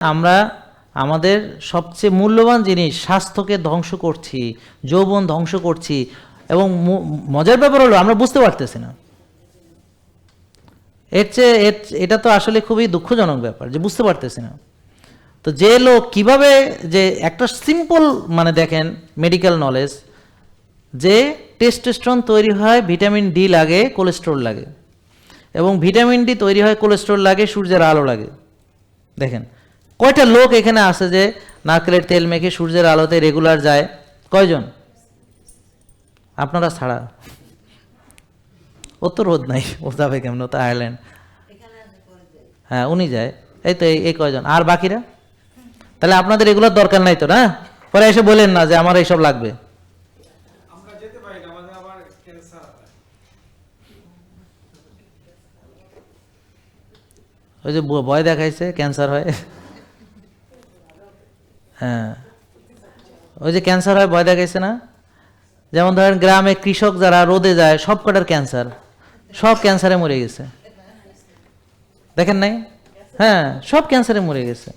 আমরা আমাদের সবচেয়ে মূল্যবান জিনিস স্বাস্থ্যকে ধ্বংস করছি, যৌবন ধ্বংস করছি, এবং মজার ব্যাপার হলো আমরা বুঝতে পারতেছি না। এটা তো আসলে খুবই দুঃখজনক ব্যাপার যে বুঝতে পারতেছি না। তো যে লোক কিভাবে, যে একটা সিম্পল মানে দেখেন মেডিকেল নলেজ, যে টেস্টোস্টেরন তৈরি হয় ভিটামিন ডি লাগে, কোলেস্টেরল লাগে, এবং ভিটামিন ডি তৈরি হয়, কোলেস্টেরল লাগে, সূর্যের আলো লাগে। দেখেন কয়টা লোক এখানে আছে যে নারকেলের তেল মেখে সূর্যের আলোতে রেগুলার যায়? কয়জন? আপনারা ছাড়া। ও তো রোদ নাই, ও যাবে কেমন? ও তো আয়ারল্যান্ড। হ্যাঁ উনি যায়, এই তো এই কয়জন, আর বাকিরা? তাহলে আপনাদের এগুলোর দরকার নাই তো, না? পরে এসে বলেন না যে আমার এইসব লাগবে। ওই যে ভয় দেখাইছে ক্যান্সার হয়। হ্যাঁ ওই যে ক্যান্সার হয় ভয় দেখাইছে না? যেমন ধরেন গ্রামে কৃষক যারা রোদে যায় সব কটার ক্যান্সার, সব ক্যান্সারে মরে গেছে, দেখেন নাই? হ্যাঁ সব ক্যান্সারে মরে গেছে।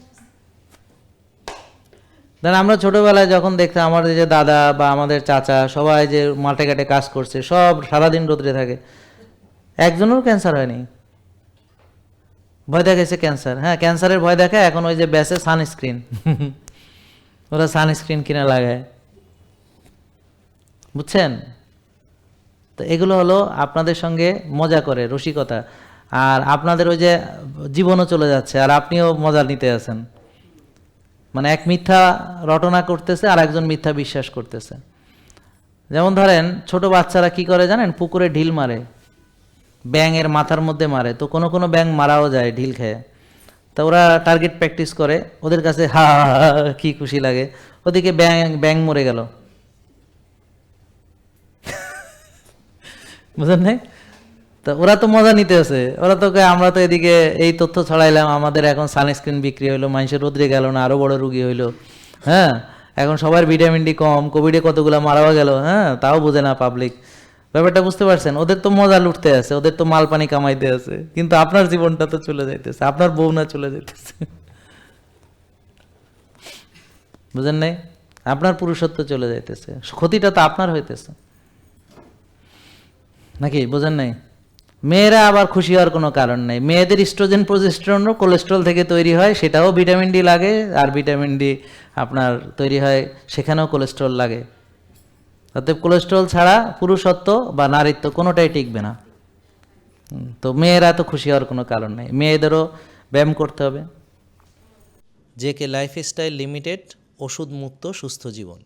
দেন আমরা ছোটবেলায় যখন দেখতাম আমাদের যে দাদা বা আমাদের চাচা সবাই যে মাঠে ঘাটে কাজ করছে, সব সারাদিন রোদে থাকে, একজনেরও ক্যান্সার হয়নি। ভয় দেখাইছে ক্যান্সার, হ্যাঁ ক্যান্সারের ভয় দেখায় এখন ওই যে ব্যাসে সানস্ক্রিন, ওরা সানস্ক্রিন কিনে লাগায়, বুঝছেন? তো এগুলো হলো আপনাদের সঙ্গে মজা করে, রসিকতা, আর আপনাদের ওই যে জীবনও চলে যাচ্ছে আর আপনিও মজা নিতে আছেন। মানে এক মিথ্যা রটনা করতেছে আর একজন মিথ্যা বিশ্বাস করতেছে। যেমন ধরেন ছোট বাচ্চারা কি করে জানেন? পুকুরে ঢিল মারে, ব্যাঙের মাথার মধ্যে মারে, তো কোনো কোনো ব্যাঙ মারাও যায় ঢিল খেয়ে। তা ওরা টার্গেট প্র্যাকটিস করে, ওদের কাছে হা কি খুশি লাগে, ওদিকে ব্যাঙ মরে গেল, বুঝলেন নাই? তো ওরা তো মজা নিতে আছে, ওরা তো আমরা তো এদিকে এই তথ্য ছড়াইলাম, আমাদের এখন সানস্ক্রিন বিক্রি হইলো, মানুষের রোদ্রে গেল না, আরো বড় রুগী হইলো। হ্যাঁ এখন সবার ভিটামিন ডি কম, কোভিডে কতগুলো মারাও গেল, হ্যাঁ তাও বোঝে না পাবলিক। ব্যাপারটা বুঝতে পারছেন? ওদের তো মজা লুটতে আছে, ওদের তো মাল পানি কামাইতে আছে, কিন্তু আপনার জীবনটা তো চলে যাইতেছে, আপনার বউ না চলে যাইতেছে, বুঝেন নাই? আপনার পুরুষত্ব চলে যাইতেছে, ক্ষতিটা তো আপনার হইতেছে নাকি? বুঝেন নাই? মেয়েরা আবার খুশি হওয়ার কোনো কারণ নেই, মেয়েদের ইস্ট্রোজেন প্রজেস্টেরনও কোলেস্টেরল থেকে তৈরি হয়, সেটাও ভিটামিন ডি লাগে, আর ভিটামিন ডি আপনার তৈরি হয় সেখানেও কোলেস্টেরল লাগে। অতএব কোলেস্টেরল ছাড়া পুরুষত্ব বা নারীত্ব কোনোটাই টিকবে না। তো মেয়েরা তো খুশি হওয়ার কোনো কারণ নেই, মেয়েদেরও ব্যায়াম করতে হবে। জেকে লাইফস্টাইল লিমিটেড, ওষুধ মুক্ত সুস্থ জীবন।